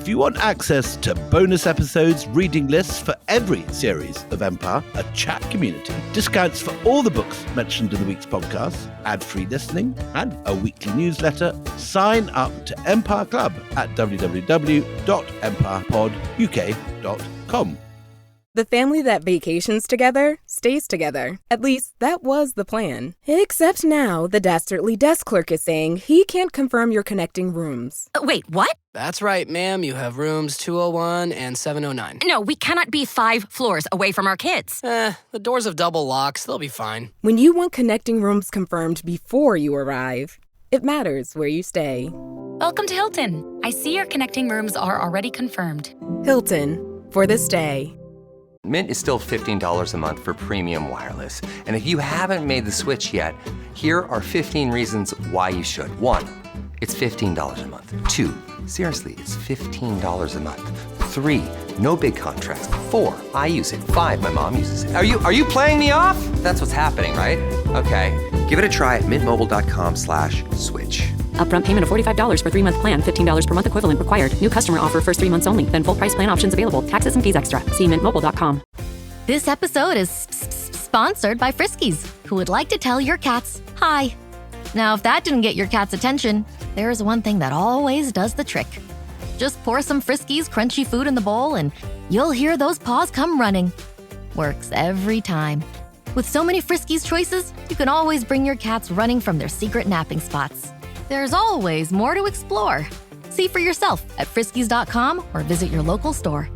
If you want access to bonus episodes, reading lists for every series of Empire, a chat community, discounts for all the books mentioned in the week's podcast, ad-free listening, and a weekly newsletter, sign up to Empire Club at www.empirepoduk.com. The family that vacations together stays together. At least, that was the plan. Except now, the dastardly desk clerk is saying he can't confirm your connecting rooms. Wait, what? That's right, ma'am. You have rooms 201 and 709. No, we cannot be 5 floors away from our kids. The doors have double locks. They'll be fine. When you want connecting rooms confirmed before you arrive, it matters where you stay. Welcome to Hilton. I see your connecting rooms are already confirmed. Hilton, for this day. Mint is still $15 a month for premium wireless. And if you haven't made the switch yet, here are 15 reasons why you should. 1, it's $15 a month. 2, seriously, it's $15 a month. 3, no big contracts. 4, I use it. 5, my mom uses it. Are you playing me off? That's what's happening, right? Okay, give it a try at mintmobile.com/switch. Upfront payment of $45 for 3-month plan, $15 per month equivalent required. New customer offer first 3 months only. Then full price plan options available. Taxes and fees extra. See mintmobile.com. This episode is sponsored by Friskies, who would like to tell your cats hi. Now, if that didn't get your cat's attention, there is one thing that always does the trick. Just pour some Friskies crunchy food in the bowl and you'll hear those paws come running. Works every time. With so many Friskies choices, you can always bring your cats running from their secret napping spots. There's always more to explore. See for yourself at friskies.com or visit your local store.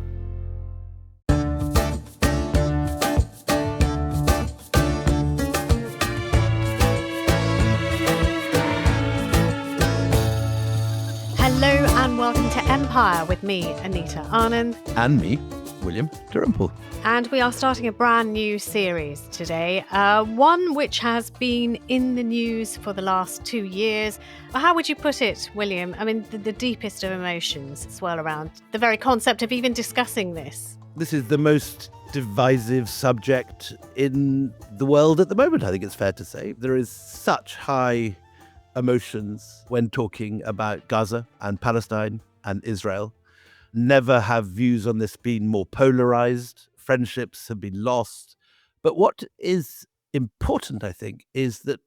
Hello and welcome to Empire with me, Anita Anand. And me, William Dalrymple. And we are starting a brand new series today, one which has been in the news for the last 2 years. How would you put it, William? I mean, the deepest of emotions swirl around the very concept of even discussing this. This is the most divisive subject in the world at the moment, I think it's fair to say. There is such high emotions when talking about Gaza and Palestine and Israel. Never have views on this been more polarized. Friendships have been lost. But what is important, I think, is that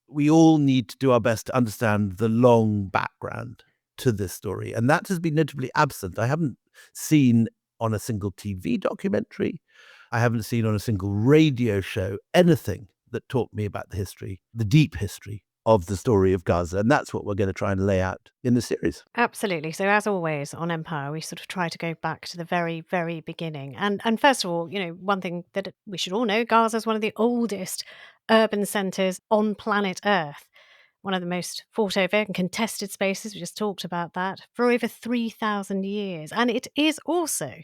we all need to do our best to understand the long background to this story. And that has been notably absent. I haven't seen on a single TV documentary, I haven't seen on a single radio show anything that taught me about the history, the deep history of the story of Gaza. And that's what we're going to try and lay out in the series. Absolutely. So as always on Empire, we sort of try to go back to the very, very beginning. And first of all, you know, one thing that we should all know, Gaza is one of the oldest urban centres on planet Earth. One of the most fought over and contested spaces. We just talked about that for over 3,000 years. And it is also,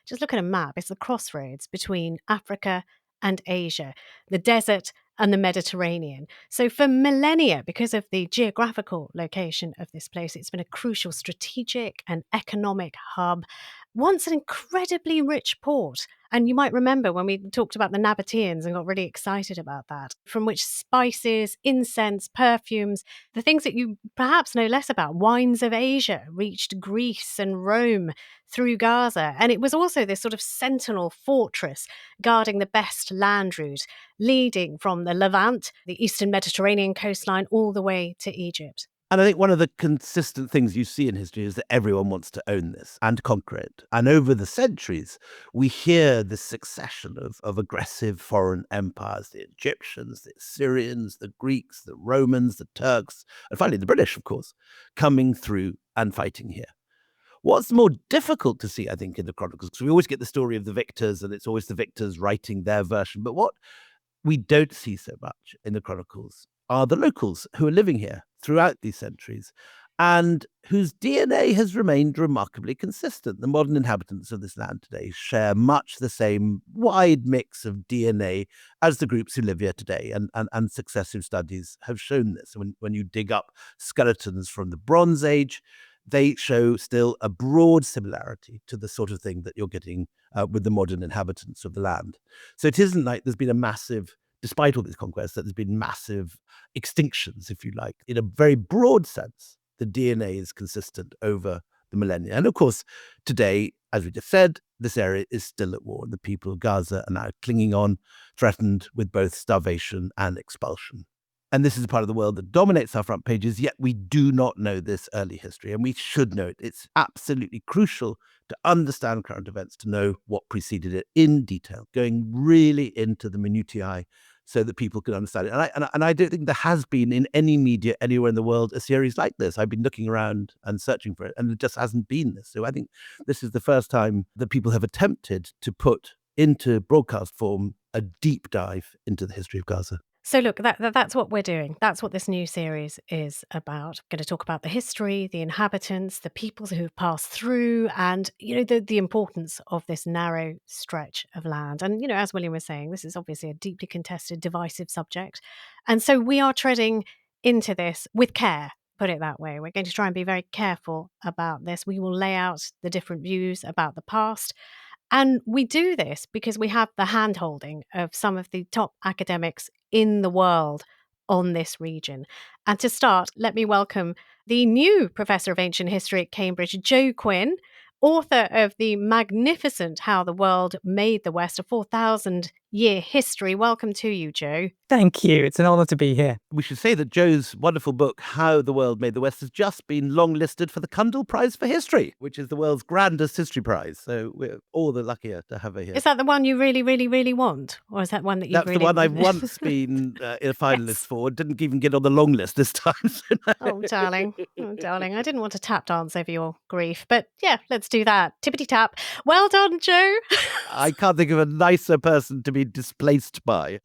just look at a map, it's the crossroads between Africa and Asia, the desert and the Mediterranean. So for millennia, because of the geographical location of this place, it's been a crucial strategic and economic hub, once an incredibly rich port. And you might remember when we talked about the Nabateans and got really excited about that, from which spices, incense, perfumes, the things that you perhaps know less about, wines of Asia, reached Greece and Rome through Gaza. And it was also this sort of sentinel fortress guarding the best land route, leading from the Levant, the eastern Mediterranean coastline, all the way to Egypt. And I think one of the consistent things you see in history is that everyone wants to own this and conquer it. And over the centuries, we hear this succession of aggressive foreign empires, the Egyptians, the Assyrians, the Greeks, the Romans, the Turks, and finally the British, of course, coming through and fighting here. What's more difficult to see, I think, in the Chronicles, because we always get the story of the victors and it's always the victors writing their version. But what we don't see so much in the Chronicles are the locals who are living here throughout these centuries and whose DNA has remained remarkably consistent. The modern inhabitants of this land today share much the same wide mix of DNA as the groups who live here today, and successive studies have shown this. When you dig up skeletons from the Bronze Age, they show still a broad similarity to the sort of thing that you're getting with the modern inhabitants of the land. So it isn't like there's been a massive, despite all these conquests, that there's been massive extinctions, if you like. In a very broad sense, the DNA is consistent over the millennia. And of course, today, as we just said, this area is still at war. The people of Gaza are now clinging on, threatened with both starvation and expulsion. And this is a part of the world that dominates our front pages, yet we do not know this early history, and we should know it. It's absolutely crucial to understand current events, to know what preceded it in detail, going really into the minutiae so that people can understand it. And I don't think there has been in any media anywhere in the world a series like this. I've been looking around and searching for it, and it just hasn't been this. So I think this is the first time that people have attempted to put into broadcast form a deep dive into the history of Gaza. So look, that's what we're doing. That's what this new series is about. I'm going to talk about the history, the inhabitants, the peoples who've passed through, and the importance of this narrow stretch of land. And as William was saying, this is obviously a deeply contested, divisive subject, and so we are treading into this with care. Put it that way. We're going to try and be very careful about this. We will lay out the different views about the past. And we do this because we have the hand-holding of some of the top academics in the world on this region. And to start, let me welcome the new Professor of Ancient History at Cambridge, Jo Quinn, author of the magnificent How the World Made the West, a 4,000-year history. Welcome to you, Jo. Thank you. It's an honor to be here. We should say that Jo's wonderful book, How the World Made the West, has just been longlisted for the Cundall Prize for History, which is the world's grandest history prize. So we're all the luckier to have her here. Is that the one you really, really, really want? Or is that one that you That's really... the one I've once been a finalist Yes. for. Didn't even get on the long list this time. Oh, darling. Oh, darling. I didn't want to tap dance over your grief. But yeah, let's do that. Tippity tap. Well done, Jo. I can't think of a nicer person to be displaced by.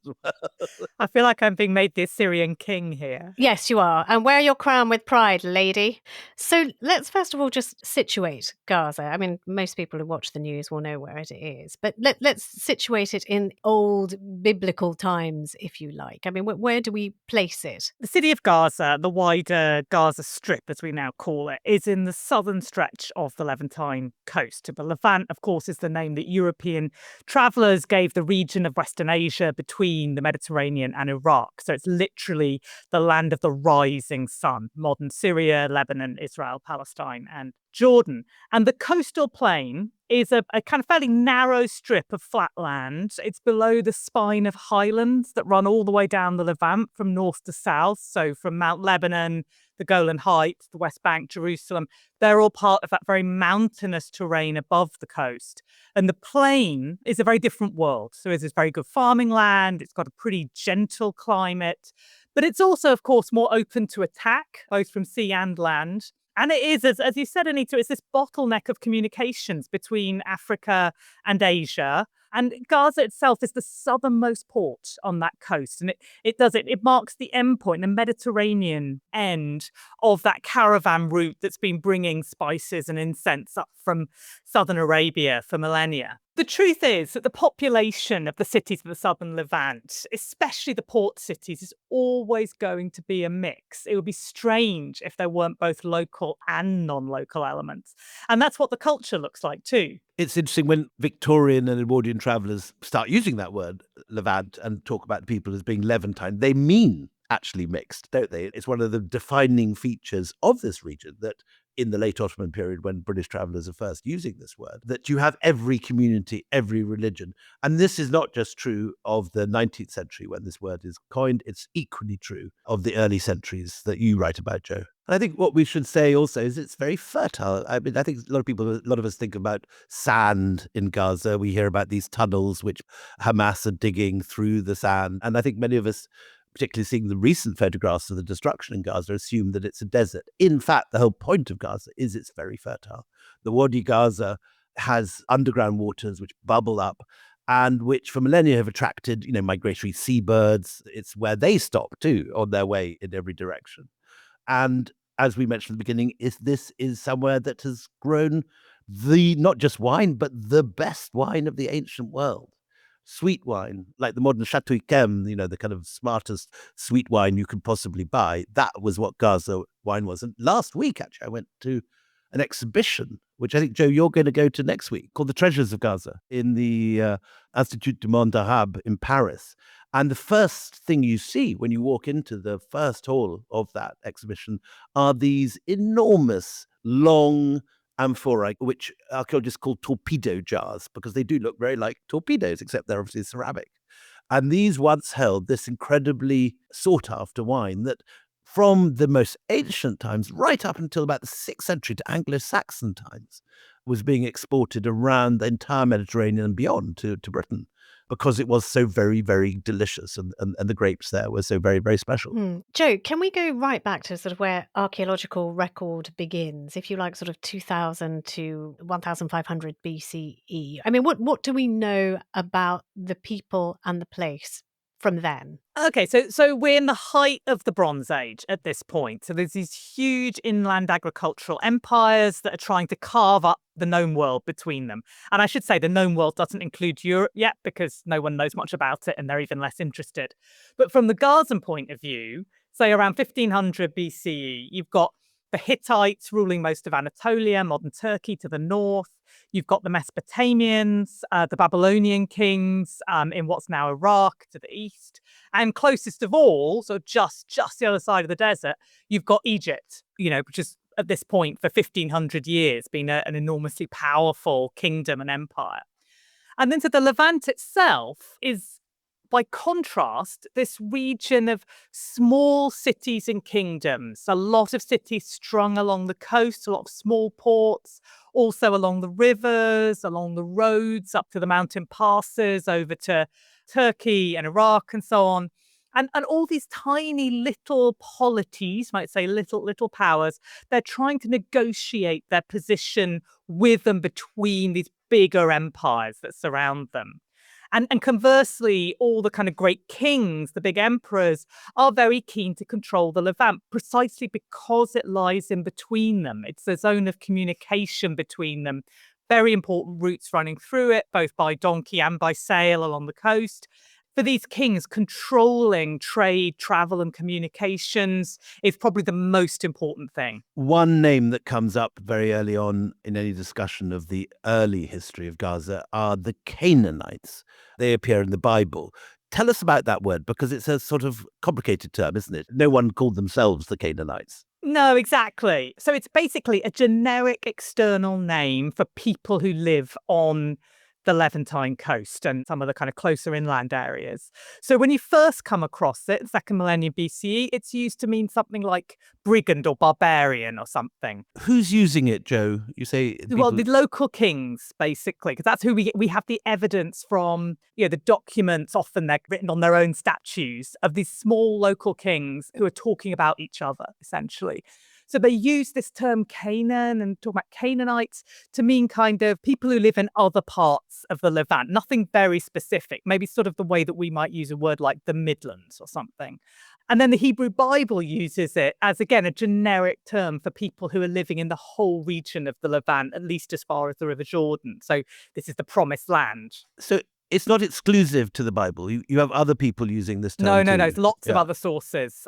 I feel like I'm being made the Assyrian king here. Yes, you are. And wear your crown with pride, lady. So let's first of all just situate Gaza. I mean, most people who watch the news will know where it is. But let's situate it in old biblical times, if you like. I mean, where do we place it? The city of Gaza, the wider Gaza Strip, as we now call it, is in the southern stretch of the Levantine coast. The Levant, of course, is the name that European travellers gave the region of Western Asia between the Mediterranean and Iraq. So it's literally the land of the rising sun, modern Syria, Lebanon, Israel, Palestine, and Jordan. And the coastal plain is a kind of fairly narrow strip of flat land. It's below the spine of highlands that run all the way down the Levant from north to south. So from Mount Lebanon, the Golan Heights, the West Bank, Jerusalem, they're all part of that very mountainous terrain above the coast. And the plain is a very different world. So it's very good farming land. It's got a pretty gentle climate. But it's also, of course, more open to attack, both from sea and land. And it is, as you said, Anita, it's this bottleneck of communications between Africa and Asia. And Gaza itself is the southernmost port on that coast. And it marks the endpoint, the Mediterranean end of that caravan route that's been bringing spices and incense up from southern Arabia for millennia. The truth is that the population of the cities of the southern Levant, especially the port cities, is always going to be a mix. It would be strange if there weren't both local and non-local elements. And that's what the culture looks like too. It's interesting when Victorian and Edwardian travellers start using that word, Levant, and talk about people as being Levantine, they mean actually mixed, don't they? It's one of the defining features of this region that in the late Ottoman period, when British travellers are first using this word, that you have every community, every religion. And this is not just true of the 19th century when this word is coined, it's equally true of the early centuries that you write about, Jo. And I think what we should say also is it's very fertile. I mean, I think a lot of us think about sand in Gaza. We hear about these tunnels which Hamas are digging through the sand. And I think many of us, particularly seeing the recent photographs of the destruction in Gaza, assume that it's a desert. In fact, the whole point of Gaza is it's very fertile. The Wadi Gaza has underground waters which bubble up and which for millennia have attracted, migratory seabirds. It's where they stop too on their way in every direction. And as we mentioned at the beginning, this is somewhere that has grown not just wine, but the best wine of the ancient world. Sweet wine, like the modern Chateau Yquem, the kind of smartest sweet wine you could possibly buy. That was what Gaza wine was. And last week, actually, I went to an exhibition, which I think, Jo, you're going to go to next week, called The Treasures of Gaza in the Institut du Monde Arabe in Paris. And the first thing you see when you walk into the first hall of that exhibition are these enormous, long amphorae, which archaeologists call torpedo jars, because they do look very like torpedoes, except they're obviously ceramic. And these once held this incredibly sought-after wine that from the most ancient times right up until about the 6th century to Anglo-Saxon times was being exported around the entire Mediterranean and beyond to Britain, because it was so very, very delicious, and the grapes there were so very, very special. Joe, can we go right back to sort of where archaeological record begins, if you like, sort of 2000 to 1500 BCE? I mean, what do we know about the people and the place from then? Okay, so we're in the height of the Bronze Age at this point. So there's these huge inland agricultural empires that are trying to carve up the known world between them. And I should say the known world doesn't include Europe yet, because no one knows much about it and they're even less interested. But from the Gazan point of view, say around 1500 BCE, you've got the Hittites ruling most of Anatolia, modern Turkey to the north. You've got the Mesopotamians, the Babylonian kings in what's now Iraq to the east. And closest of all, so just the other side of the desert, you've got Egypt, which is at this point for 1500 years been an enormously powerful kingdom and empire. And then to the Levant itself is, by contrast, this region of small cities and kingdoms, a lot of cities strung along the coast, a lot of small ports, also along the rivers, along the roads, up to the mountain passes, over to Turkey and Iraq and so on. And all these tiny little polities, might say little powers, they're trying to negotiate their position with and between these bigger empires that surround them. And conversely, all the kind of great kings, the big emperors, are very keen to control the Levant precisely because it lies in between them. It's a zone of communication between them. Very important routes running through it, both by donkey and by sail along the coast. For these kings, controlling trade, travel, and communications is probably the most important thing. One name that comes up very early on in any discussion of the early history of Gaza are the Canaanites. They appear in the Bible. Tell us about that word, because it's a sort of complicated term, isn't it? No one called themselves the Canaanites. No, exactly. So it's basically a generic external name for people who live on the Levantine coast and some of the kind of closer inland areas. So when you first come across it, second millennium BCE, it's used to mean something like brigand or barbarian or something. Who's using it, Joe? You say people... Well, the local kings, basically, because that's who we have the evidence from. The documents, often they're written on their own statues, of these small local kings who are talking about each other, essentially. So they use this term Canaan and talk about Canaanites to mean kind of people who live in other parts of the Levant, nothing very specific, maybe sort of the way that we might use a word like the Midlands or something. And then the Hebrew Bible uses it as, again, a generic term for people who are living in the whole region of the Levant, at least as far as the River Jordan. So this is the promised land. So it's not exclusive to the Bible. You have other people using this term. No. There's lots of other sources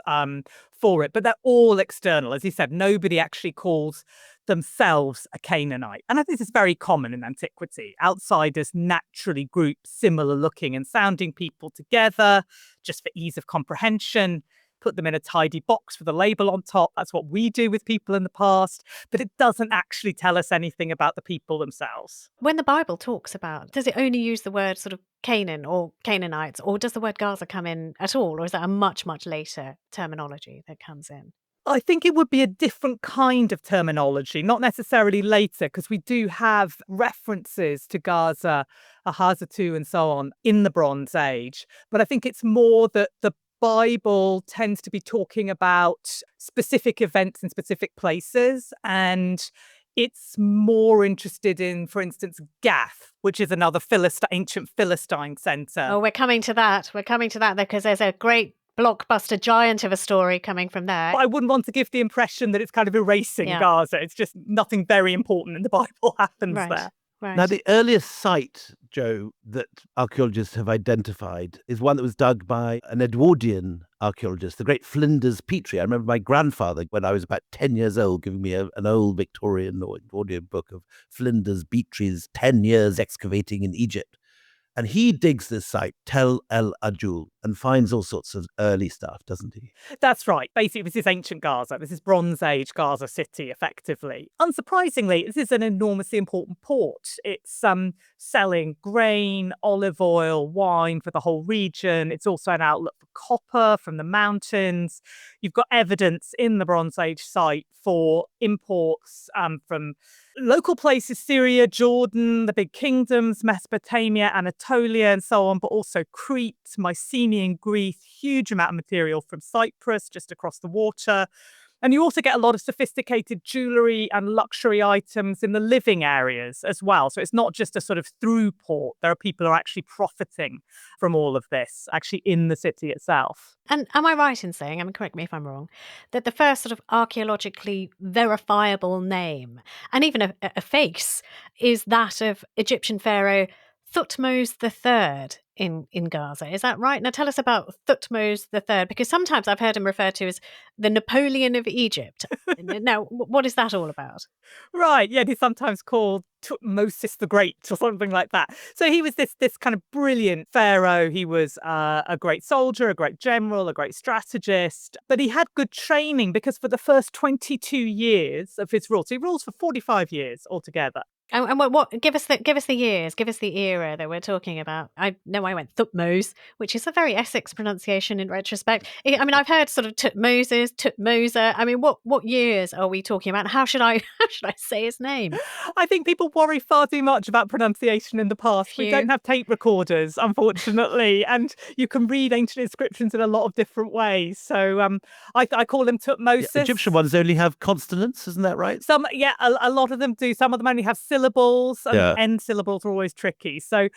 for it, but they're all external. As you said, nobody actually calls themselves a Canaanite. And I think this is very common in antiquity. Outsiders naturally group similar looking and sounding people together just for ease of comprehension. Put them in a tidy box with a label on top. That's what we do with people in the past. But it doesn't actually tell us anything about the people themselves. When the Bible talks about, does it only use the word sort of Canaan or Canaanites, or does the word Gaza come in at all? Or is that a much, much later terminology that comes in? I think it would be a different kind of terminology, not necessarily later, because we do have references to Gaza, Ahazatu and so on in the Bronze Age. But I think it's more that the Bible tends to be talking about specific events in specific places, and it's more interested in, for instance, Gath, which is another ancient Philistine center. Oh, we're coming to that. Because there's a great blockbuster giant of a story coming from there. But I wouldn't want to give the impression that it's kind of erasing Gaza. It's just nothing very important in the Bible happens there. Right. Now, the earliest site, Joe, that archaeologists have identified is one that was dug by an Edwardian archaeologist, the great Flinders Petrie. I remember my grandfather, when I was about 10 years old, giving me an old Victorian or Edwardian book of Flinders Petrie's 10 years excavating in Egypt. And he digs this site, Tel El Ajul, and finds all sorts of early stuff, doesn't he? That's right. Basically, this is ancient Gaza. This is Bronze Age Gaza City, effectively. Unsurprisingly, this is an enormously important port. It's selling grain, olive oil, wine for the whole region. It's also an outlet for copper from the mountains. You've got evidence in the Bronze Age site for imports from local places, Syria, Jordan, the big kingdoms, Mesopotamia, Anatolia, and so on, but also Crete, Mycenaean Greece, huge amount of material from Cyprus, just across the water. And you also get a lot of sophisticated jewellery and luxury items in the living areas as well. So it's not just a sort of through port. There are people who are actually profiting from all of this, actually in the city itself. And am I right in saying, I mean, correct me if I'm wrong, that the first sort of archaeologically verifiable name, and even a face, is that of Egyptian pharaoh Thutmose III in Gaza? Is that right? Now tell us about Thutmose III, because sometimes I've heard him referred to as the Napoleon of Egypt. Now, what is that all about? Right, yeah, he's sometimes called Thutmose the Great or something like that. So he was this kind of brilliant pharaoh. He was a great soldier, a great general, a great strategist, but he had good training because for the first 22 years of his rule, so he rules for 45 years altogether. And what? Give us the years, give us the era that we're talking about. I know I went Thutmose, which is a very Essex pronunciation in retrospect. I mean, I've heard sort of Thutmoses, Thutmosa. I mean, what years are we talking about? How should I say his name? I think people worry far too much about pronunciation in the past. We don't have tape recorders, unfortunately, and you can read ancient inscriptions in a lot of different ways. So I call him Thutmosis. Yeah, Egyptian ones only have consonants, isn't that right? Some, yeah, a lot of them do. Some of them only have syllables, and end syllables are always tricky. So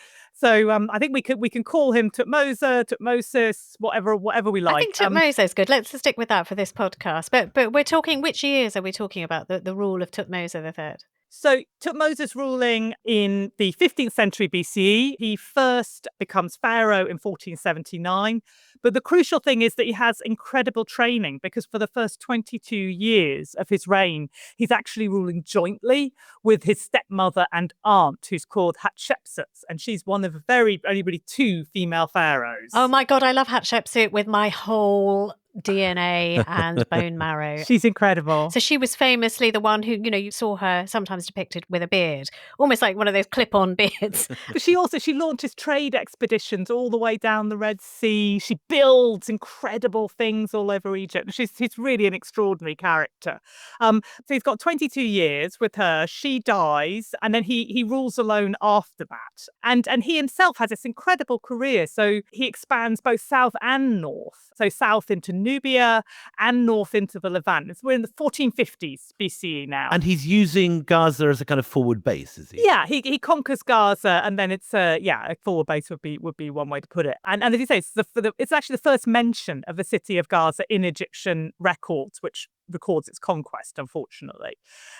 I think we can call him Thutmosa, Thutmosis, whatever we like. I think Thutmosa is good. Let's stick with that for this podcast. But we're talking, which years are we talking about the rule of Thutmosa III? So Thutmose's ruling in the 15th century BCE. He first becomes pharaoh in 1479. But the crucial thing is that he has incredible training because for the first 22 years of his reign, he's actually ruling jointly with his stepmother and aunt, who's called Hatshepsut. And she's one of only really two female pharaohs. Oh my God, I love Hatshepsut with my whole DNA and bone marrow. She's incredible. So she was famously the one who, you saw her sometimes depicted with a beard, almost like one of those clip-on beards. But she launches trade expeditions all the way down the Red Sea. She builds incredible things all over Egypt. She's really an extraordinary character. So he's got 22 years with her. She dies, and then he rules alone after that. And he himself has this incredible career. So he expands both south and north. So south into Nubia and north into the Levant. We're in the 1450s BCE now. And he's using Gaza as a kind of forward base, is he? Yeah, he conquers Gaza, and then it's a forward base would be one way to put it. And as you say, it's actually the first mention of the city of Gaza in Egyptian records, which records its conquest, unfortunately.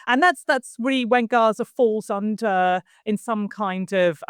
And that's really when Gaza falls under, in some kind of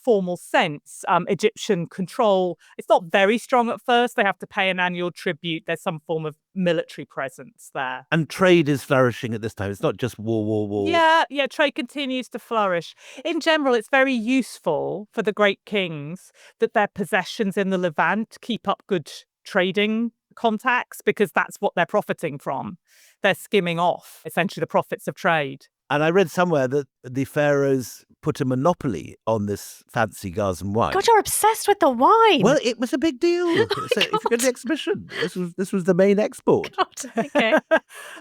formal sense, Egyptian control. It's not very strong at first. They have to pay an annual tribute. There's some form of military presence there. And trade is flourishing at this time. It's not just war. Yeah, trade continues to flourish. In general, it's very useful for the great kings that their possessions in the Levant keep up good trading contacts because that's what they're profiting from. They're skimming off essentially the profits of trade. And I read somewhere that the pharaohs put a monopoly on this fancy Gazan wine. God, you're obsessed with the wine. Well, it was a big deal. So if you go to the exhibition, this was the main export. God, okay.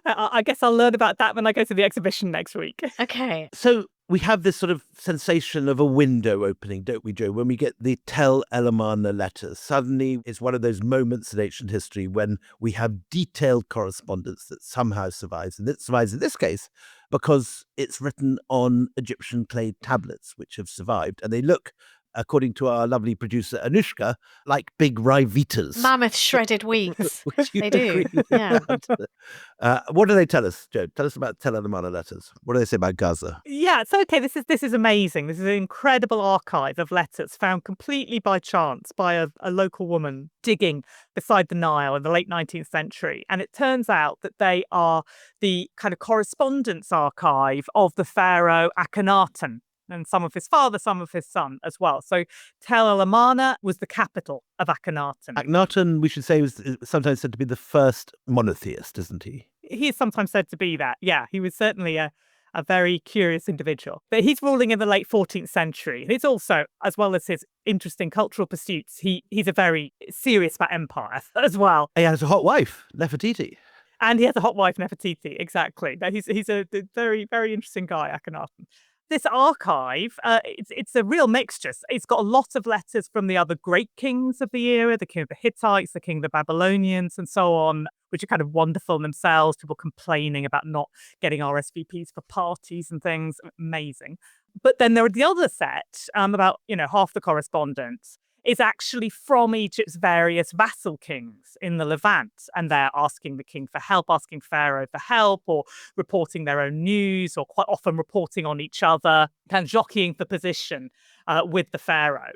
I guess I'll learn about that when I go to the exhibition next week. Okay. So we have this sort of sensation of a window opening, don't we, Joe? When we get the Tel El Amarna letters, suddenly it's one of those moments in ancient history when we have detailed correspondence that somehow survives. And it survives in this case because it's written on Egyptian clay tablets, which have survived. And they look, according to our lovely producer Anouska, like big rye vitas. Mammoth shredded wheats. They do, yeah. What do they tell us, Joe? Tell us about Tel El Amarna letters. What do they say about Gaza? Yeah, it's okay. This is amazing. This is an incredible archive of letters found completely by chance by a local woman digging beside the Nile in the late 19th century. And it turns out that they are the kind of correspondence archive of the pharaoh Akhenaten. and some of his father, some of his son as well. So Tel El Amarna was the capital of Akhenaten. Akhenaten, we should say, was sometimes said to be the first monotheist, isn't he? He is sometimes said to be that. Yeah, he was certainly a very curious individual. But he's ruling in the late 14th century. He's also, as well as his interesting cultural pursuits, he's a very serious about empire as well. He has a hot wife, Nefertiti. And he has a hot wife, Nefertiti, exactly. But he's a very, very interesting guy, Akhenaten. This archive, it's a real mixture. It's got a lot of letters from the other great kings of the era, the king of the Hittites, the king of the Babylonians, and so on, which are kind of wonderful in themselves. People complaining about not getting RSVPs for parties and things. Amazing. But then there are the other set, about, half the correspondence is actually from Egypt's various vassal kings in the Levant. And they're asking the king for help, asking Pharaoh for help, or reporting their own news, or quite often reporting on each other, kind of jockeying for position with the Pharaoh.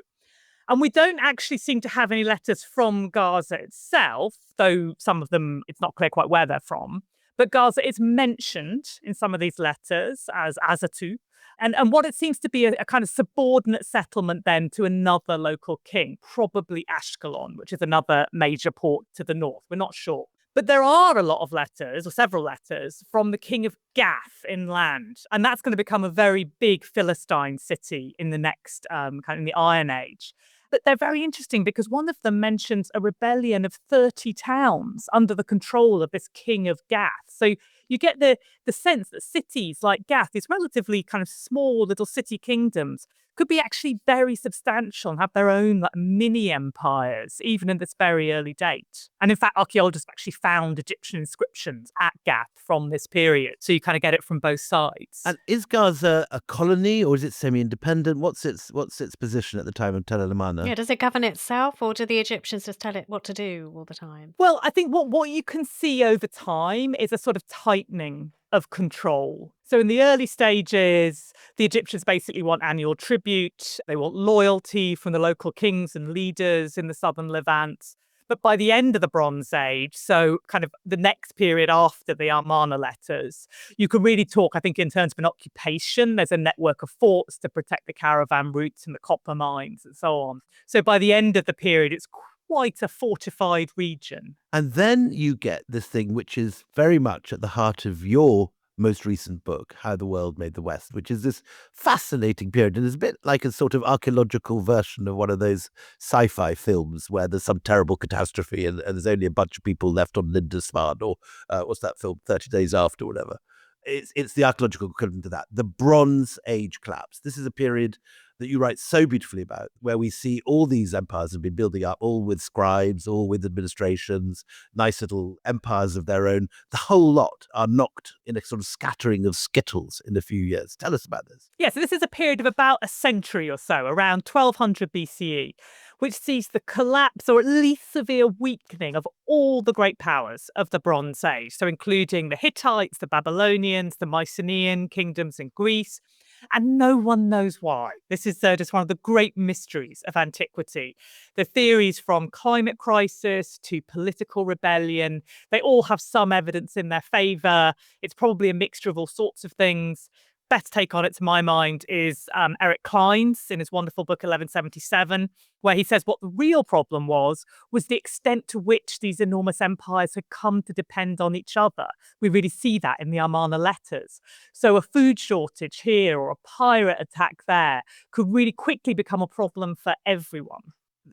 And we don't actually seem to have any letters from Gaza itself, though some of them, it's not clear quite where they're from. But Gaza is mentioned in some of these letters as Azatu. And what it seems to be a kind of subordinate settlement then to another local king, probably Ashkelon, which is another major port to the north. We're not sure. But there are a lot of letters, or several letters, from the king of Gath inland. And that's going to become a very big Philistine city in the next, kind of in the Iron Age. But they're very interesting because one of them mentions a rebellion of 30 towns under the control of this king of Gath. So you get the sense that cities like Gath, these relatively kind of small little city kingdoms, could be actually very substantial and have their own mini empires, even in this very early date. And in fact, archaeologists have actually found Egyptian inscriptions at Gath from this period. So you kind of get it from both sides. And is Gaza a colony or is it semi-independent? What's its position at the time of Tel El Amarna? Yeah, does it govern itself, or do the Egyptians just tell it what to do all the time? Well, I think what you can see over time is a sort of tightening of control. So in the early stages, the Egyptians basically want annual tribute. They want loyalty from the local kings and leaders in the southern Levant. But by the end of the Bronze Age, so kind of the next period after the Amarna letters, you can really talk, I think, in terms of an occupation. There's a network of forts to protect the caravan routes and the copper mines and so on. So by the end of the period, it's quite a fortified region. And then you get this thing which is very much at the heart of your most recent book, How the World Made the West, which is this fascinating period. And it's a bit like a sort of archaeological version of one of those sci-fi films where there's some terrible catastrophe and there's only a bunch of people left on Lindisfarne, or what's that film, 30 Days After, whatever. It's the archaeological equivalent to that. The Bronze Age collapse. This is a period that you write so beautifully about, where we see all these empires have been building up, all with scribes, all with administrations, nice little empires of their own. The whole lot are knocked in a sort of scattering of skittles in a few years. Tell us about this. Yeah, so this is a period of about a century or so, around 1200 BCE, which sees the collapse or at least severe weakening of all the great powers of the Bronze Age, so including the Hittites, the Babylonians, the Mycenaean kingdoms in Greece. And no one knows why. This is just one of the great mysteries of antiquity. The theories from climate crisis to political rebellion, they all have some evidence in their favor. It's probably a mixture of all sorts of things. Best take on it, to my mind, is Eric Klein's in his wonderful book 1177, where he says what the real problem was the extent to which these enormous empires had come to depend on each other. We really see that in the Amarna letters. So a food shortage here or a pirate attack there could really quickly become a problem for everyone.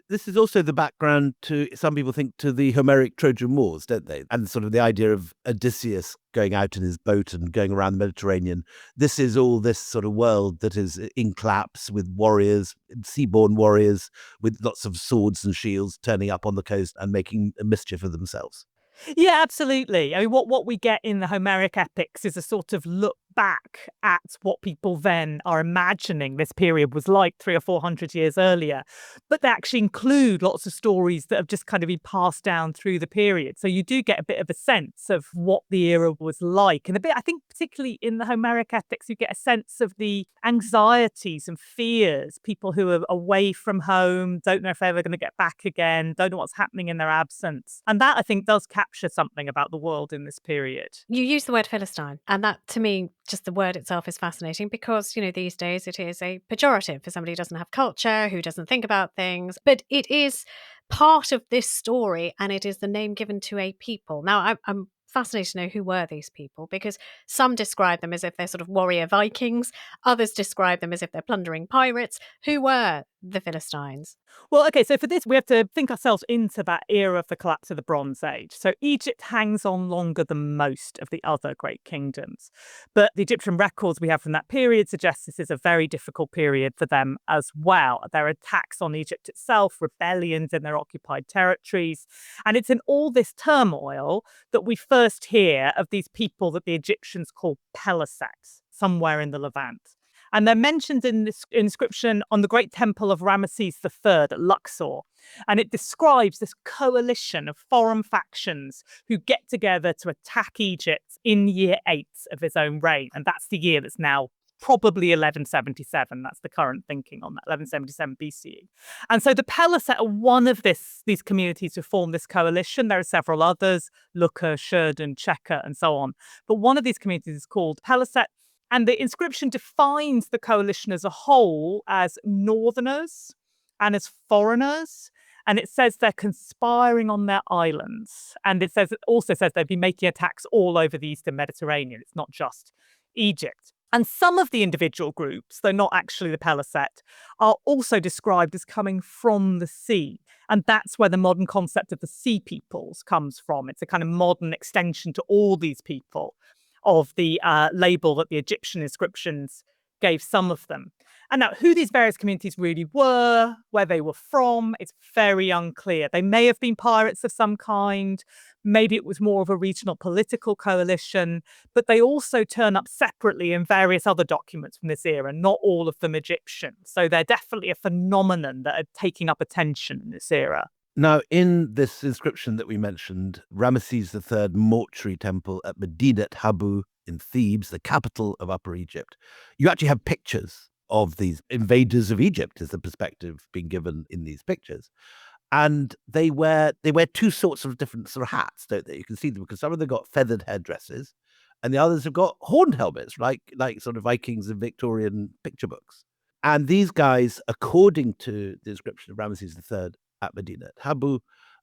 This is also the background to, some people think, to the Homeric Trojan Wars, don't they? And sort of the idea of Odysseus going out in his boat and going around the Mediterranean. This is all this sort of world that is in collapse, with warriors, seaborne warriors, with lots of swords and shields turning up on the coast and making a mischief of themselves. Yeah, absolutely. I mean, what we get in the Homeric epics is a sort of look back at what people then are imagining this period was like 300 or 400 years earlier. But they actually include lots of stories that have just kind of been passed down through the period. So you do get a bit of a sense of what the era was like. And a bit, I think, particularly in the Homeric epics, you get a sense of the anxieties and fears, people who are away from home, don't know if they're ever going to get back again, don't know what's happening in their absence. And that, I think, does capture something about the world in this period. You use the word Philistine, and that to me just the word itself is fascinating because, these days it is a pejorative for somebody who doesn't have culture, who doesn't think about things. But it is part of this story, and it is the name given to a people. Now, I'm fascinated to know who were these people, because some describe them as if they're sort of warrior Vikings. Others describe them as if they're plundering pirates. Who were the Philistines? Well, okay, so for this, we have to think ourselves into that era of the collapse of the Bronze Age. So Egypt hangs on longer than most of the other great kingdoms. But the Egyptian records we have from that period suggest this is a very difficult period for them as well. There are attacks on Egypt itself, rebellions in their occupied territories. And it's in all this turmoil that we first hear of these people that the Egyptians call Peliset, somewhere in the Levant. And they're mentioned in this inscription on the great temple of Ramesses III at Luxor. And it describes this coalition of foreign factions who get together to attack Egypt in year 8 of his own reign. And that's the year that's now probably 1177. That's the current thinking on that, 1177 BCE. And so the Peliset are one of these communities who form this coalition. There are several others, Lucca, Shurdan, Cheka, and so on. But one of these communities is called Peliset. And the inscription defines the coalition as a whole as northerners and as foreigners. And it says they're conspiring on their islands. And it also says they'd be making attacks all over the Eastern Mediterranean. It's not just Egypt. And some of the individual groups, though not actually the Peliset, are also described as coming from the sea. And that's where the modern concept of the sea peoples comes from. It's a kind of modern extension to all these people of the label that the Egyptian inscriptions gave some of them. And now, who these various communities really were, where they were from, it's very unclear. They may have been pirates of some kind. Maybe it was more of a regional political coalition. But they also turn up separately in various other documents from this era, not all of them Egyptian. So they're definitely a phenomenon that are taking up attention in this era. Now, in this inscription that we mentioned, Ramesses III mortuary temple at Medinet Habu in Thebes, the capital of Upper Egypt, you actually have pictures of these invaders of Egypt, is the perspective being given in these pictures. And they wear two sorts of different sort of hats, don't they? You can see them because some of them got feathered headdresses and the others have got horned helmets, like sort of Vikings and Victorian picture books. And these guys, according to the inscription of Ramesses III, at Medinet Habu,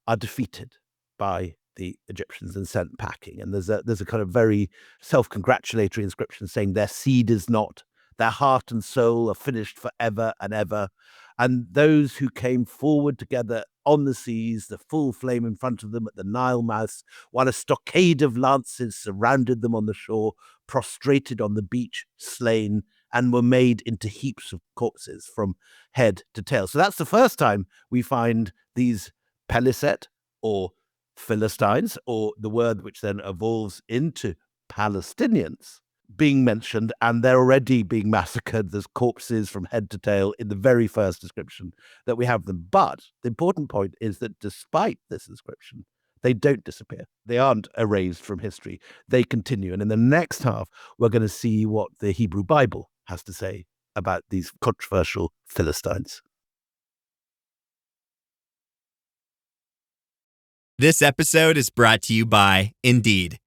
are defeated by the Egyptians and sent packing. And there's a kind of very self-congratulatory inscription saying their seed is not, their heart and soul are finished forever and ever. And those who came forward together on the seas, the full flame in front of them at the Nile mouths, while a stockade of lances surrounded them on the shore, prostrated on the beach, slain, and were made into heaps of corpses from head to tail. So that's the first time we find these Peliset, or Philistines, or the word which then evolves into Palestinians, being mentioned, and they're already being massacred. There's corpses from head to tail in the very first description that we have them. But the important point is that despite this inscription, they don't disappear. They aren't erased from history. They continue. And in the next half, we're going to see what the Hebrew Bible has to say about these controversial Philistines. This episode is brought to you by Indeed.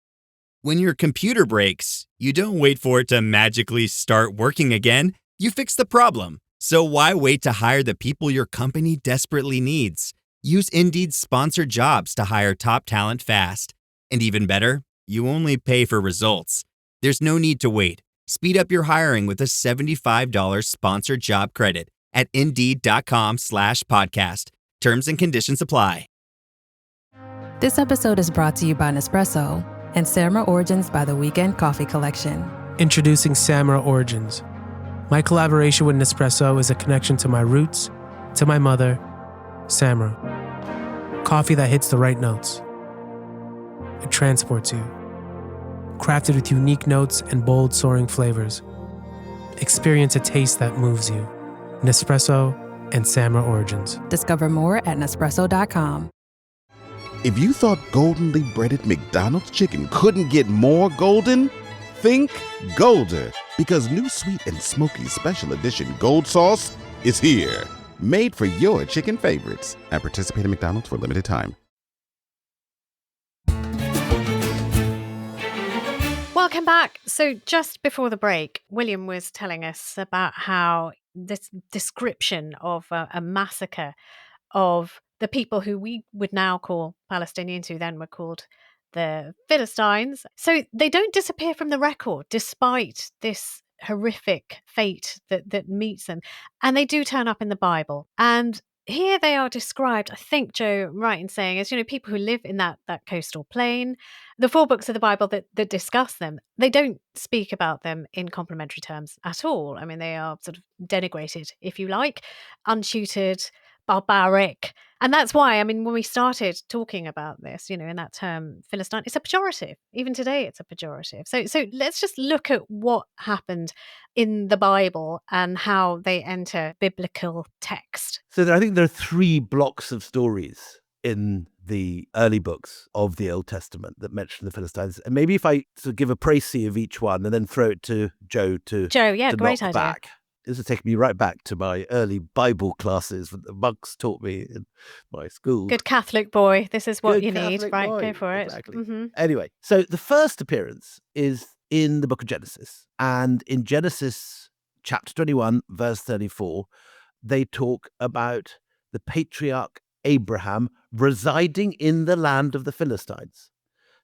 When your computer breaks, you don't wait for it to magically start working again. You fix the problem. So why wait to hire the people your company desperately needs? Use Indeed's sponsored jobs to hire top talent fast. And even better, you only pay for results. There's no need to wait. Speed up your hiring with a $75 sponsored job credit at Indeed.com/podcast. Terms and conditions apply. This episode is brought to you by Nespresso and Samra Origins by the Weekend Coffee Collection. Introducing Samra Origins. My collaboration with Nespresso is a connection to my roots, to my mother, Samra. Coffee that hits the right notes. It transports you. Crafted with unique notes and bold, soaring flavors. Experience a taste that moves you. Nespresso and Samra Origins. Discover more at Nespresso.com. If you thought goldenly breaded McDonald's chicken couldn't get more golden, think Golder. Because new sweet and smoky special edition gold sauce is here. Made for your chicken favorites. At participating McDonald's for a limited time. Welcome back. So just before the break, William was telling us about how this description of a massacre of the people who we would now call Palestinians, who then were called the Philistines. So they don't disappear from the record despite this horrific fate that meets them. And they do turn up in the Bible. And here they are described, I think, Joe, right in saying, as, people who live in that coastal plain. The 4 books of the Bible that discuss them, they don't speak about them in complimentary terms at all. I mean, they are sort of denigrated, if you like, untutored, barbaric. And that's why, I mean, when we started talking about this, in that term Philistine, it's a pejorative. Even today, it's a pejorative. So let's just look at what happened in the Bible and how they enter biblical text. So I think there are 3 blocks of stories in the early books of the Old Testament that mention the Philistines. And maybe if I sort of give a précis of each one and then throw it to Joe to great knock idea. back. This will take me right back to my early Bible classes that the monks taught me in my school. Good Catholic boy. This is what Good you need. Catholic Right, boy. go for it. Exactly. Mm-hmm. Anyway, so the first appearance is in the book of Genesis. And in Genesis chapter 21, verse 34, they talk about the patriarch Abraham residing in the land of the Philistines.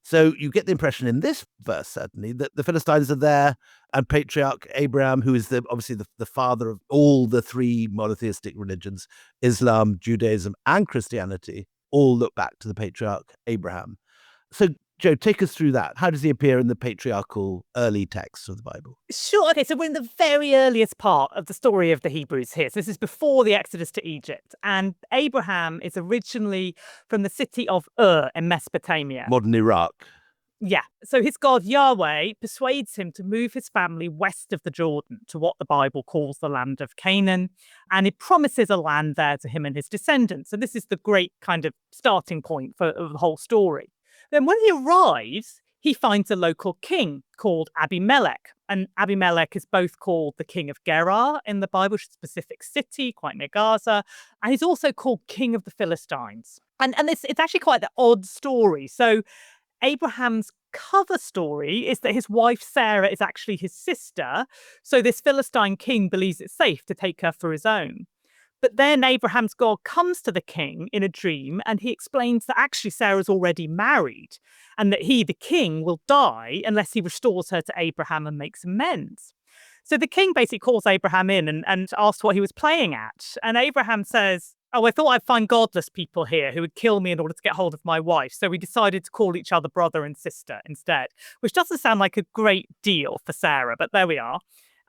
So you get the impression in this verse, certainly, that the Philistines are there, and patriarch Abraham, who is obviously the father of all the 3 monotheistic religions, Islam, Judaism, and Christianity, all look back to the patriarch Abraham. So, Joe, take us through that. How does he appear in the patriarchal early texts of the Bible? Sure. Okay, so we're in the very earliest part of the story of the Hebrews here. So this is before the Exodus to Egypt. And Abraham is originally from the city of Ur in Mesopotamia. Modern Iraq. Yeah. So his God, Yahweh, persuades him to move his family west of the Jordan to what the Bible calls the land of Canaan. And it promises a land there to him and his descendants. So this is the great kind of starting point for the whole story. Then when he arrives, he finds a local king called Abimelech. And Abimelech is both called the king of Gerar in the Bible, which is a specific city quite near Gaza. And he's also called king of the Philistines. And it's actually quite an odd story. So Abraham's cover story is that his wife Sarah is actually his sister. So this Philistine king believes it's safe to take her for his own. But then Abraham's God comes to the king in a dream and he explains that actually Sarah's already married and that he, the king, will die unless he restores her to Abraham and makes amends. So the king basically calls Abraham in and asks what he was playing at. And Abraham says, "Oh, I thought I'd find godless people here who would kill me in order to get hold of my wife. So we decided to call each other brother and sister instead," which doesn't sound like a great deal for Sarah, but there we are.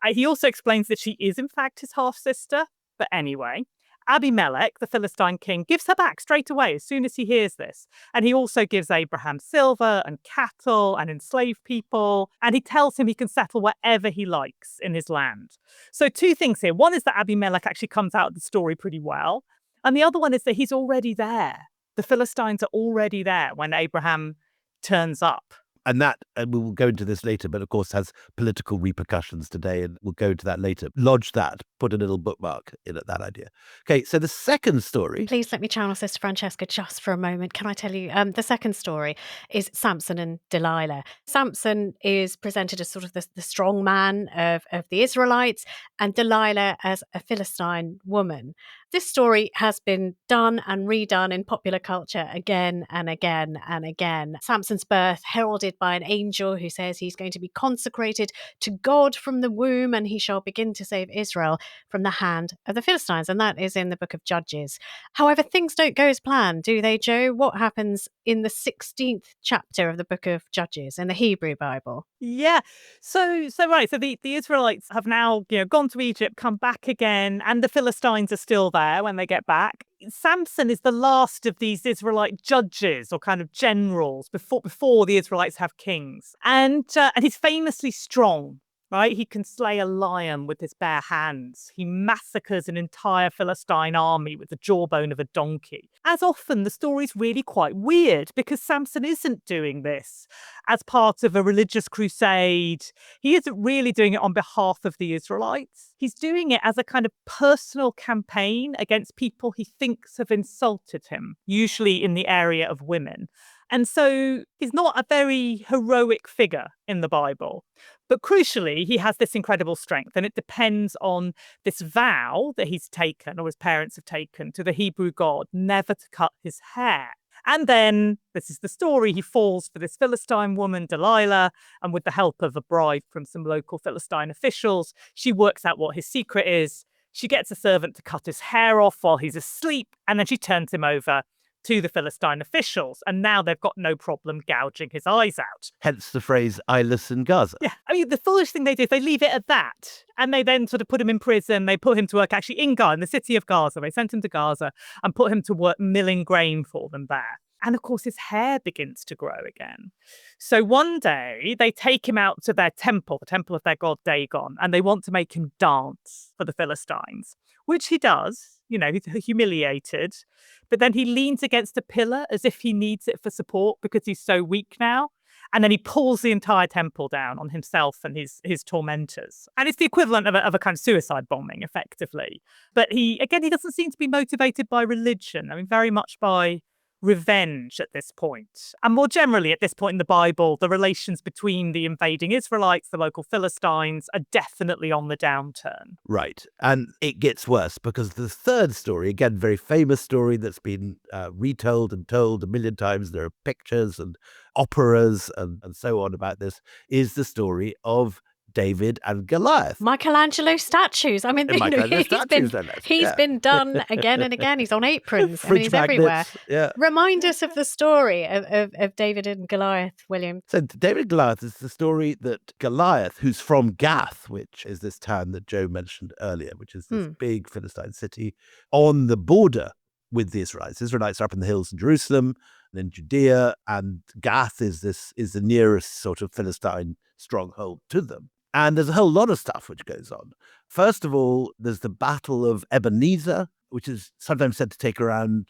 He also explains that she is in fact his half-sister. But anyway, Abimelech, the Philistine king, gives her back straight away as soon as he hears this. And he also gives Abraham silver and cattle and enslaved people. And he tells him he can settle wherever he likes in his land. So 2 things here. One is that Abimelech actually comes out of the story pretty well. And the other one is that he's already there. The Philistines are already there when Abraham turns up. And that, and we will go into this later, but of course has political repercussions today, and we'll go into that later. Lodge that, put a little bookmark in at that idea. Okay, so the second story. Please let me channel Sister Francesca just for a moment. Can I tell you, the second story is Samson and Delilah. Samson is presented as sort of the strong man of the Israelites, and Delilah as a Philistine woman. This story has been done and redone in popular culture again and again and again. Samson's birth heralded by an angel who says he's going to be consecrated to God from the womb and he shall begin to save Israel from the hand of the Philistines. And that is in the book of Judges. However, things don't go as planned, do they, Joe? What happens in the 16th chapter of the book of Judges in the Hebrew Bible? Yeah. So the Israelites have now, gone to Egypt, come back again, and the Philistines are still there when they get back. Samson is the last of these Israelite judges or kind of generals before the Israelites have kings. And he's famously strong, right? He can slay a lion with his bare hands. He massacres an entire Philistine army with the jawbone of a donkey. As often, the story's really quite weird because Samson isn't doing this as part of a religious crusade. He isn't really doing it on behalf of the Israelites. He's doing it as a kind of personal campaign against people he thinks have insulted him, usually in the area of women. And so he's not a very heroic figure in the Bible. But crucially, he has this incredible strength, and it depends on this vow that he's taken, or his parents have taken, to the Hebrew god, never to cut his hair. And then, this is the story, he falls for this Philistine woman, Delilah, and with the help of a bribe from some local Philistine officials, she works out what his secret is. She gets a servant to cut his hair off while he's asleep, and then she turns him over to the Philistine officials. And now they've got no problem gouging his eyes out. Hence the phrase, eyeless in Gaza. Yeah. I mean, the foolish thing they do is they leave it at that. And they then sort of put him in prison. They put him to work actually in Gaza, in the city of Gaza. They sent him to Gaza and put him to work milling grain for them there. And of course, his hair begins to grow again. So one day they take him out to their temple, the temple of their god Dagon, and they want to make him dance for the Philistines, which he does. You know, he's humiliated. But then he leans against a pillar as if he needs it for support because he's so weak now. And then he pulls the entire temple down on himself and his tormentors. And it's the equivalent of a kind of suicide bombing, effectively. But he doesn't seem to be motivated by religion. I mean, very much by revenge at this point. And more generally, at this point in the Bible, the relations between the invading Israelites, the local Philistines, are definitely on the downturn. Right. And it gets worse because the third story, again, very famous story that's been retold and told a million times. There are pictures and operas and so on about this, is the story of David and Goliath. Michelangelo statues. I mean, he's been done again and again. He's on aprons. I mean, he's everywhere. Yeah. Remind us of the story of David and Goliath, William. So David and Goliath is the story that Goliath, who's from Gath, which is this town that Joe mentioned earlier, which is this big Philistine city on the border with the Israelites. The Israelites are up in the hills in Jerusalem and in Judea, and Gath is the nearest sort of Philistine stronghold to them. And there's a whole lot of stuff which goes on. First of all, there's the Battle of Ebenezer, which is sometimes said to take around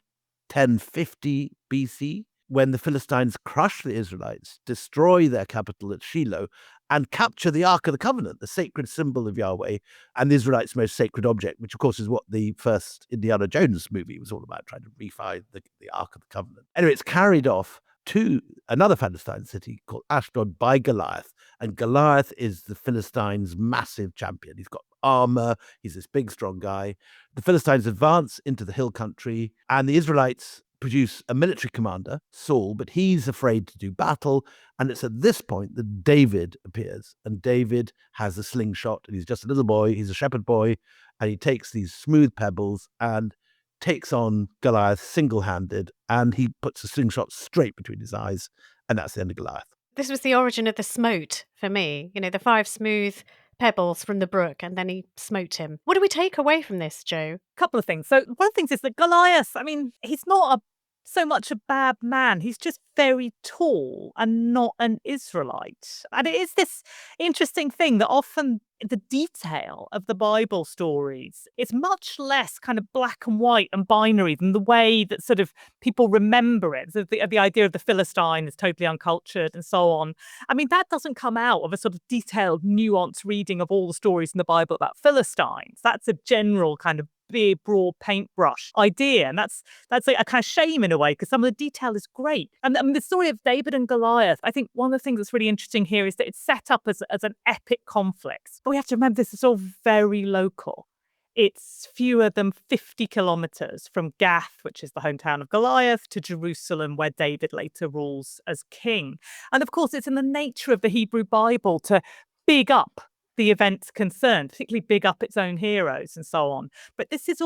1050 BC, when the Philistines crush the Israelites, destroy their capital at Shiloh, and capture the Ark of the Covenant, the sacred symbol of Yahweh, and the Israelites' most sacred object, which, of course, is what the first Indiana Jones movie was all about, trying to re-find the Ark of the Covenant. Anyway, it's carried off to another Philistine city called Ashdod by Goliath. And Goliath is the Philistines' massive champion. He's got armor. He's this big, strong guy. The Philistines advance into the hill country, and the Israelites produce a military commander, Saul, but he's afraid to do battle. And it's at this point that David appears. And David has a slingshot, and he's just a little boy. He's a shepherd boy, and he takes these smooth pebbles and takes on Goliath single-handed, and he puts a slingshot straight between his eyes, and that's the end of Goliath. This was the origin of the smote for me. You know, the 5 smooth pebbles from the brook, and then he smote him. What do we take away from this, Joe? A couple of things. So one of the things is that Goliath, I mean, he's not so much a bad man. He's just very tall and not an Israelite. And it is this interesting thing that often the detail of the Bible stories is much less kind of black and white and binary than the way that sort of people remember it. So the idea of the Philistine is totally uncultured and so on. I mean, that doesn't come out of a sort of detailed, nuanced reading of all the stories in the Bible about Philistines. That's a general kind of big, broad paintbrush idea. And that's a kind of shame in a way, because some of the detail is great. And I mean, the story of David and Goliath, I think one of the things that's really interesting here is that it's set up as an epic conflict. But we have to remember this is all very local. It's fewer than 50 kilometers from Gath, which is the hometown of Goliath, to Jerusalem, where David later rules as king. And of course, it's in the nature of the Hebrew Bible to big up the events concerned, particularly big up its own heroes and so on. But this is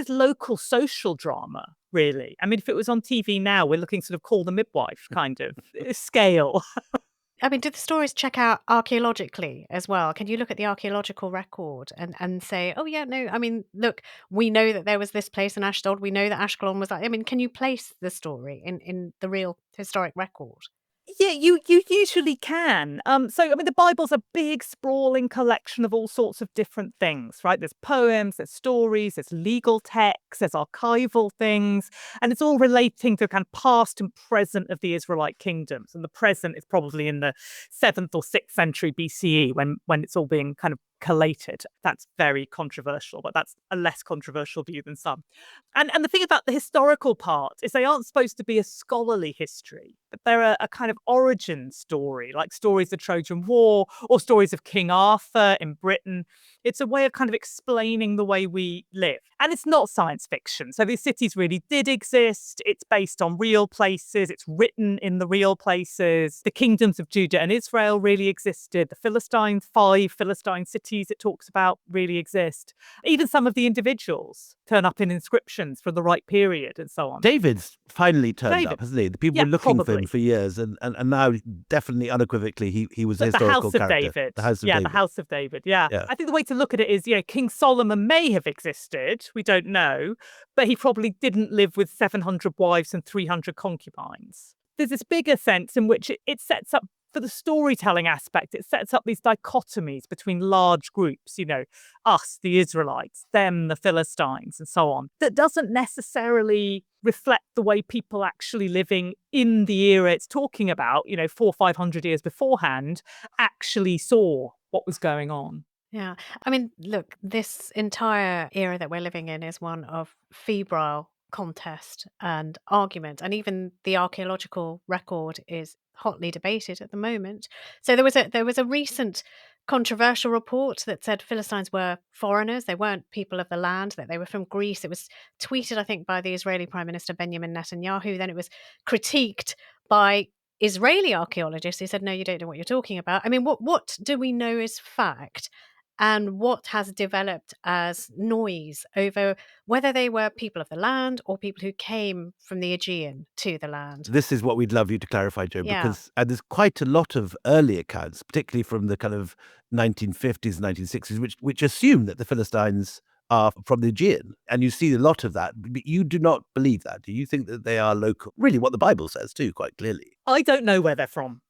local social drama, really. I mean, if it was on TV now, we're looking sort of Call the Midwife kind of scale. I mean, do the stories check out archaeologically as well? Can you look at the archaeological record and say, oh, yeah, no, I mean, look, we know that there was this place in Ashdod. We know that Ashkelon was that. I mean, can you place the story in the real historic record? Yeah, you usually can. So, I mean, the Bible's a big, sprawling collection of all sorts of different things, right? There's poems, there's stories, there's legal texts, there's archival things, and it's all relating to kind of past and present of the Israelite kingdoms. And the present is probably in the 7th or 6th century BCE when it's all being kind of collated. That's very controversial, but that's a less controversial view than some. And the thing about the historical part is they aren't supposed to be a scholarly history, but they're a kind of origin story, like stories of the Trojan War or stories of King Arthur in Britain. It's a way of kind of explaining the way we live. And it's not science fiction. So these cities really did exist. It's based on real places. It's written in the real places. The kingdoms of Judah and Israel really existed. The Philistines, 5 Philistine cities it talks about really exist. Even some of the individuals turn up in inscriptions from the right period and so on. David's finally turned up, hasn't he? The people were looking for him for years, and now definitely unequivocally he was a historical character. The House of David. The House of David, yeah. I think the way to look at it is, King Solomon may have existed, we don't know, but he probably didn't live with 700 wives and 300 concubines. There's this bigger sense in which it sets up, for the storytelling aspect, it sets up these dichotomies between large groups, us, the Israelites, them, the Philistines, and so on, that doesn't necessarily reflect the way people actually living in the era it's talking about, 400 or 500 years beforehand, actually saw what was going on. Yeah. I mean, look, this entire era that we're living in is one of febrile contest and argument, and even the archaeological record is hotly debated at the moment. So there was a recent controversial report that said Philistines were foreigners, they weren't people of the land, that they were from Greece. It was tweeted, I think, by the Israeli Prime Minister Benjamin Netanyahu. Then it was critiqued by Israeli archaeologists who said, no, you don't know what you're talking about. I mean, what do we know is fact? And what has developed as noise over whether they were people of the land or people who came from the Aegean to the land? This is what we'd love you to clarify, Jo, because there's quite a lot of early accounts, particularly from the kind of 1950s, 1960s, which assume that the Philistines are from the Aegean. And you see a lot of that, but you do not believe that. Do you think that they are local? Really, what the Bible says too, quite clearly. I don't know where they're from,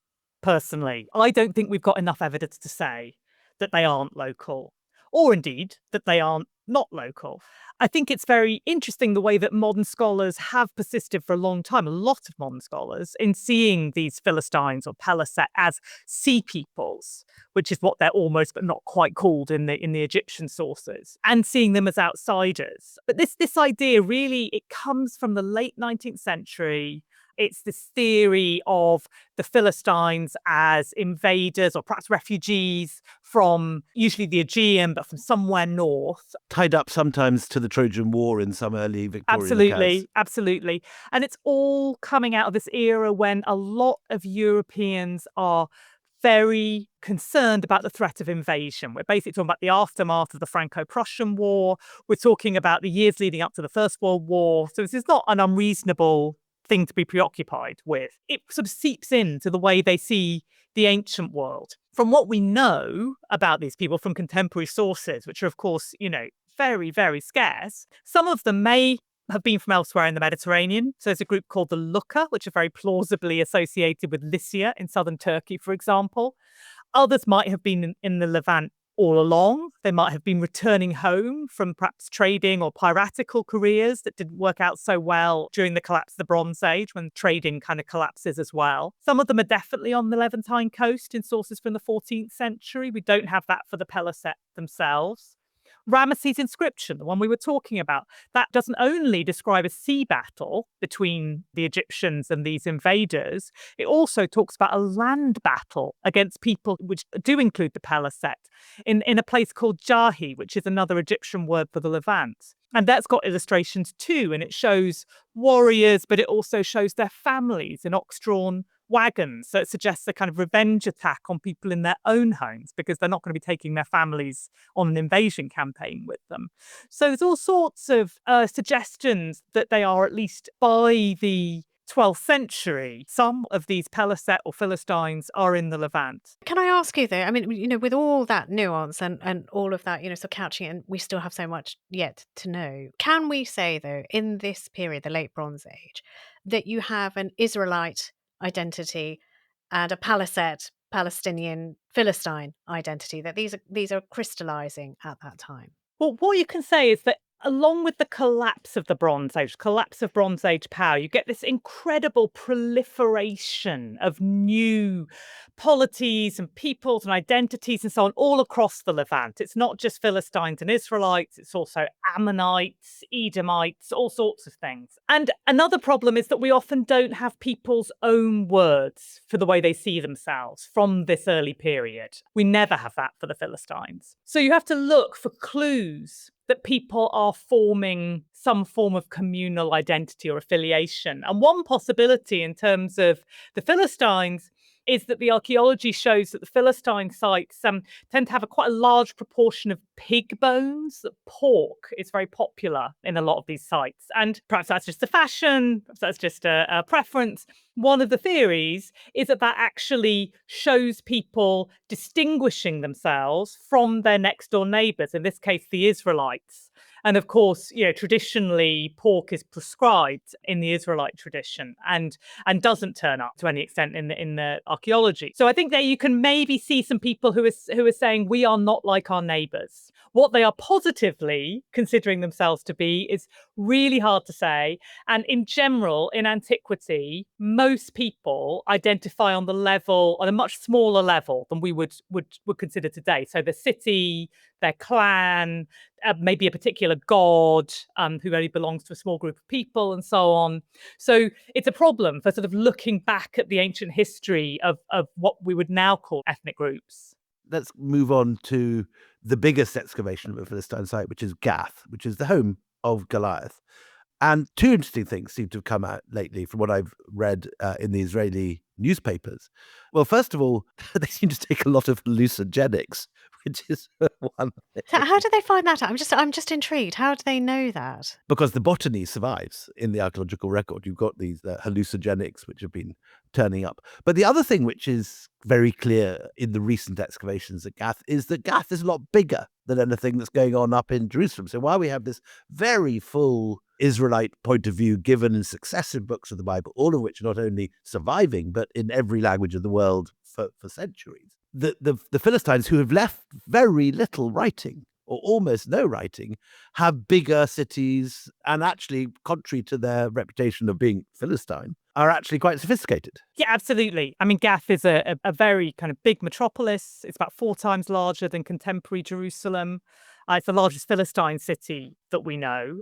personally. I don't think we've got enough evidence to say that they aren't local, or indeed that they aren't not local. I think it's very interesting the way that modern scholars have persisted for a long time, a lot of modern scholars, in seeing these Philistines or Peliset as sea peoples, which is what they're almost but not quite called in the Egyptian sources, and seeing them as outsiders. But this idea really, it comes from the late 19th century. It's this theory of the Philistines as invaders or perhaps refugees from usually the Aegean, but from somewhere north. Tied up sometimes to the Trojan War in some early Victorian accounts. Absolutely. And it's all coming out of this era when a lot of Europeans are very concerned about the threat of invasion. We're basically talking about the aftermath of the Franco-Prussian War. We're talking about the years leading up to the First World War. So this is not an unreasonable thing to be preoccupied with. It sort of seeps into the way they see the ancient world. From what we know about these people from contemporary sources, which are, of course, very, very scarce, some of them may have been from elsewhere in the Mediterranean. So there's a group called the Lucca, which are very plausibly associated with Lycia in southern Turkey, for example. Others might have been in the Levant all along. They might have been returning home from perhaps trading or piratical careers that didn't work out so well during the collapse of the Bronze Age, when trading kind of collapses as well. Some of them are definitely on the Levantine coast in sources from the 14th century. We don't have that for the Peliset themselves. Ramesses' inscription, the one we were talking about, that doesn't only describe a sea battle between the Egyptians and these invaders, it also talks about a land battle against people, which do include the Peliset, in a place called Jahi, which is another Egyptian word for the Levant. And that's got illustrations too, and it shows warriors, but it also shows their families in ox-drawn wagons. So it suggests a kind of revenge attack on people in their own homes because they're not going to be taking their families on an invasion campaign with them. So there's all sorts of suggestions that they are, at least by the 12th century, some of these Peliset or Philistines are in the Levant. Can I ask you though, I mean, with all that nuance and all of that, so couching it, and we still have so much yet to know, can we say though, in this period, the late Bronze Age, that you have an Israelite identity and a Peliset, Palestinian, Philistine identity, that these are crystallizing at that time? Well, what you can say is that along with the collapse of the Bronze Age, collapse of Bronze Age power, you get this incredible proliferation of new polities and peoples and identities and so on all across the Levant. It's not just Philistines and Israelites, it's also Ammonites, Edomites, all sorts of things. And another problem is that we often don't have people's own words for the way they see themselves from this early period. We never have that for the Philistines. So you have to look for clues that people are forming some form of communal identity or affiliation. And one possibility in terms of the Philistines is that the archaeology shows that the Philistine sites tend to have quite a large proportion of pig bones. That pork is very popular in a lot of these sites. And perhaps that's just a fashion, perhaps that's just a preference. One of the theories is that actually shows people distinguishing themselves from their next door neighbours, in this case, the Israelites. And of course, traditionally pork is prescribed in the Israelite tradition and doesn't turn up to any extent in the archaeology. So I think that you can maybe see some people who are saying we are not like our neighbours. What they are positively considering themselves to be is really hard to say. And in general, in antiquity, most people identify on a much smaller level than we would consider today. So the city, their clan, maybe a particular god who only belongs to a small group of people and so on. So it's a problem for sort of looking back at the ancient history of what we would now call ethnic groups. Let's move on to the biggest excavation of a Philistine site, which is Gath, which is the home of Goliath. And two interesting things seem to have come out lately from what I've read in the Israeli newspapers. Well, first of all, they seem to take a lot of hallucinogenics, which is one thing. So how do they find that out? I'm just intrigued. How do they know that? Because the botany survives in the archaeological record. You've got these hallucinogenics which have been turning up. But the other thing which is very clear in the recent excavations at Gath is that Gath is a lot bigger than anything that's going on up in Jerusalem. So while we have this very full Israelite point of view given in successive books of the Bible, all of which are not only surviving, but in every language of the world for centuries, the Philistines, who have left very little writing or almost no writing, have bigger cities and actually, contrary to their reputation of being Philistine, are actually quite sophisticated. Yeah, absolutely. I mean, Gath is a very kind of big metropolis. It's about 4 times larger than contemporary Jerusalem. It's the largest Philistine city that we know.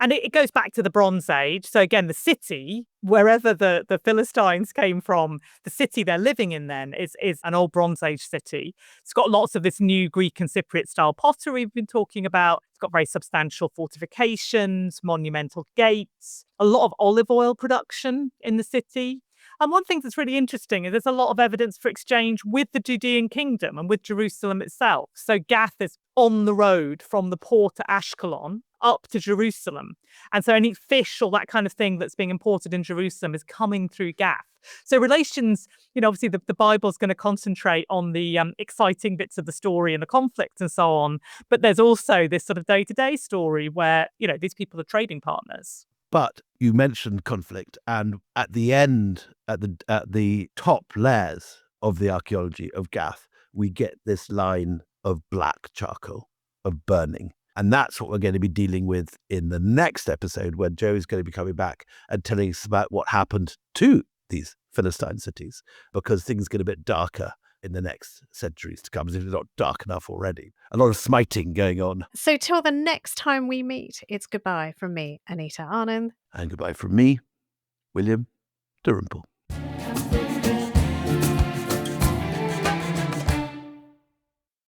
And it goes back to the Bronze Age. So again, the city, wherever the Philistines came from, the city they're living in then is an old Bronze Age city. It's got lots of this new Greek and Cypriot style pottery we've been talking about. It's got very substantial fortifications, monumental gates, a lot of olive oil production in the city. And one thing that's really interesting is there's a lot of evidence for exchange with the Judean kingdom and with Jerusalem itself. So Gath is on the road from the port at Ashkelon up to Jerusalem. And so any fish or that kind of thing that's being imported in Jerusalem is coming through Gath. So relations, obviously the Bible's going to concentrate on the exciting bits of the story and the conflict and so on. But there's also this sort of day-to-day story where, these people are trading partners. But you mentioned conflict, and at the end, at the top layers of the archaeology of Gath, we get this line of black charcoal, of burning. And that's what we're going to be dealing with in the next episode, where Joe is going to be coming back and telling us about what happened to these Philistine cities, because things get a bit darker in the next centuries to come, as if it's not dark enough already. A lot of smiting going on. So till the next time we meet, it's goodbye from me, Anita Anand. And goodbye from me, William Dalrymple.